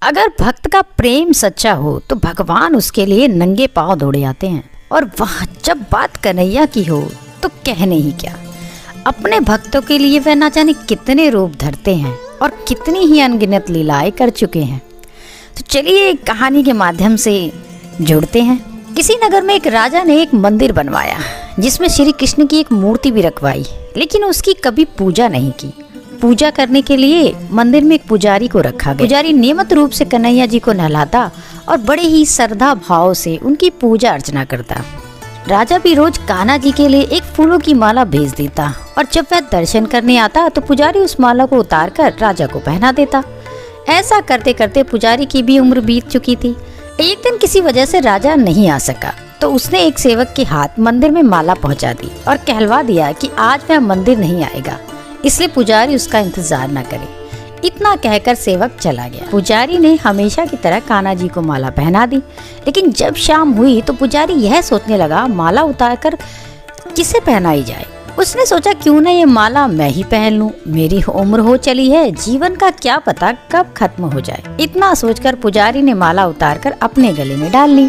अगर भक्त का प्रेम सच्चा हो तो भगवान उसके लिए नंगे पांव दौड़े आते हैं। और वह जब बात कन्हैया की हो तो कहने ही क्या, अपने भक्तों के लिए वह ना जाने कितने रूप धरते हैं और कितनी ही अनगिनत लीलाएं कर चुके हैं। तो चलिए कहानी के माध्यम से जुड़ते हैं। किसी नगर में एक राजा ने एक मंदिर बनवाया जिसमें श्री कृष्ण की एक मूर्ति भी रखवाई, लेकिन उसकी कभी पूजा नहीं की। पूजा करने के लिए मंदिर में एक पुजारी को रखा गया। पुजारी नियमित रूप से कन्हैया जी को नहलाता और बड़े ही श्रद्धा भाव से उनकी पूजा अर्चना करता। राजा भी रोज कान्हा जी के लिए एक फूलों की माला भेज देता और जब वह दर्शन करने आता तो पुजारी उस माला को उतार कर राजा को पहना देता। ऐसा करते करते पुजारी की भी उम्र बीत चुकी थी। एक दिन किसी वजह से राजा नहीं आ सका तो उसने एक सेवक के हाथ मंदिर में माला पहुंचा दी और कहलवा दिया कि आज वह मंदिर नहीं आएगा, इसलिए पुजारी उसका इंतजार न करे। इतना कहकर सेवक चला गया। पुजारी ने हमेशा की तरह कान्हा जी को माला पहना दी, लेकिन जब शाम हुई तो पुजारी यह सोचने लगा माला उतारकर किसे पहनाई जाए। उसने सोचा क्यों न ये माला मैं ही पहन लूं, मेरी उम्र हो चली है, जीवन का क्या पता कब खत्म हो जाए। इतना सोचकर पुजारी ने माला उतारकर अपने गले में डाल ली।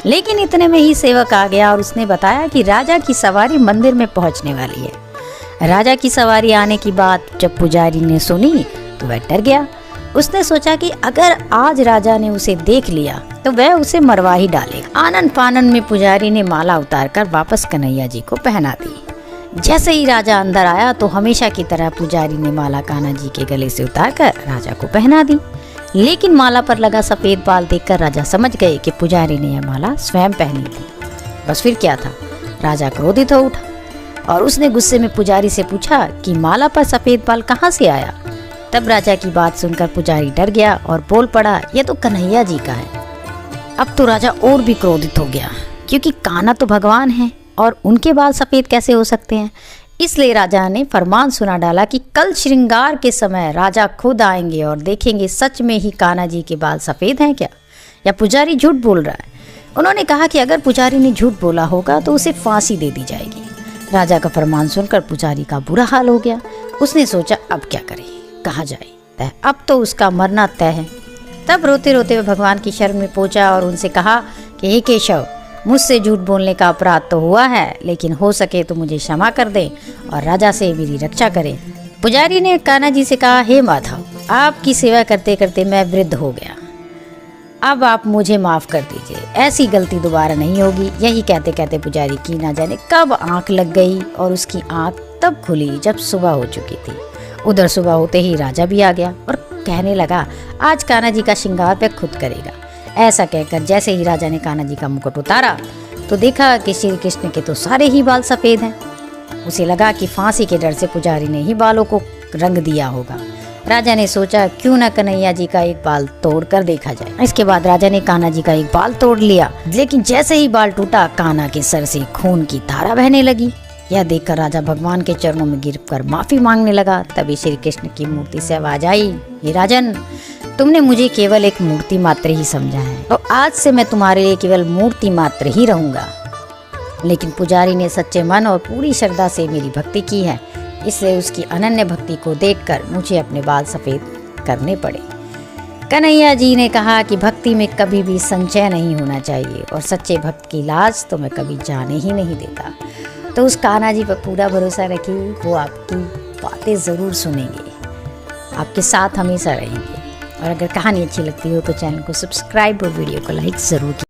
लेकिन इतने में ही सेवक आ गया और उसने बताया कि राजा की सवारी मंदिर में पहुंचने वाली है। राजा की सवारी आने की बात जब पुजारी ने सुनी तो वह डर गया। उसने सोचा कि अगर आज राजा ने उसे देख लिया तो वह उसे मरवा ही डालेगा। आनंद फानन में पुजारी ने माला उतारकर वापस कन्हैया जी को पहना दी। जैसे ही राजा अंदर आया तो हमेशा की तरह पुजारी ने माला कान्हा जी के गले से उतारकर राजा को पहना दी। लेकिन माला पर लगा सफेद बाल देखकर राजा समझ गए कि पुजारी ने यह माला स्वयं पहनी थी। बस फिर क्या था, राजा क्रोधित हो उठा और उसने गुस्से में पुजारी से पूछा कि माला पर सफेद बाल कहाँ से आया। तब राजा की बात सुनकर पुजारी डर गया और बोल पड़ा, यह तो कन्हैया जी का है। अब तो राजा और भी क्रोधित हो गया, क्योंकि कान्हा तो भगवान है और उनके बाल सफेद कैसे हो सकते हैं। इसलिए राजा ने फरमान सुना डाला कि कल श्रृंगार के समय राजा खुद आएंगे और देखेंगे सच में ही कान्हा जी के बाल सफेद हैं क्या, या पुजारी झूठ बोल रहा है। उन्होंने कहा कि अगर पुजारी ने झूठ बोला होगा तो उसे फांसी दे दी जाएगी। राजा का फरमान सुनकर पुजारी का बुरा हाल हो गया। उसने सोचा अब क्या करे, कहा जाए, तय अब तो उसका मरना तय है। तब रोते रोते वह भगवान की शरण में पहुंचा और उनसे कहा कि हे केशव, मुझसे झूठ बोलने का अपराध तो हुआ है, लेकिन हो सके तो मुझे क्षमा कर दे और राजा से मेरी रक्षा करें। पुजारी ने कान्हा जी से कहा, हे माधव, आपकी सेवा करते करते मैं वृद्ध हो गया, अब आप मुझे माफ कर दीजिए, ऐसी गलती दोबारा नहीं होगी। यही कहते कहते पुजारी की ना जाने कब आंख लग गई और उसकी आंख तब खुली जब सुबह हो चुकी थी। उधर सुबह होते ही राजा भी आ गया और कहने लगा, आज कान्हा जी का श्रृंगार वह खुद करेगा। ऐसा कहकर जैसे ही राजा ने कान्हा जी का मुकुट उतारा तो देखा कि श्री कृष्ण के तो सारे ही बाल सफेद हैं। उसे लगा कि फांसी के डर से पुजारी ने ही बालों को रंग दिया होगा। राजा ने सोचा क्यों न कन्हैया जी का एक बाल तोड़ कर देखा जाए। इसके बाद राजा ने कान्हा जी का एक बाल तोड़ लिया, लेकिन जैसे ही बाल टूटा कान्हा के सर से खून की धारा बहने लगी। यह देखकर राजा भगवान के चरणों में गिरकर माफी मांगने लगा। तभी श्री कृष्ण की मूर्ति से आवाज आई, हे राजन, तुमने मुझे केवल एक मूर्ति मात्र ही समझा है और आज से मैं तुम्हारे लिए केवल मूर्ति मात्र ही रहूंगा। लेकिन पुजारी ने सच्चे मन और पूरी श्रद्धा से मेरी भक्ति की है, इसलिए उसकी अनन्य भक्ति को देखकर मुझे अपने बाल सफेद करने पड़े। कन्हैया जी ने कहा कि भक्ति में कभी भी संचय नहीं होना चाहिए और सच्चे भक्त की लाज तो मैं कभी जाने ही नहीं देता। तो उस कान्हा जी पर पूरा भरोसा रखिए, वो आपकी बातें ज़रूर सुनेंगे, आपके साथ हमेशा रहेंगे। और अगर कहानी अच्छी लगती हो तो चैनल को सब्सक्राइब और वीडियो को लाइक ज़रूर कीजिए।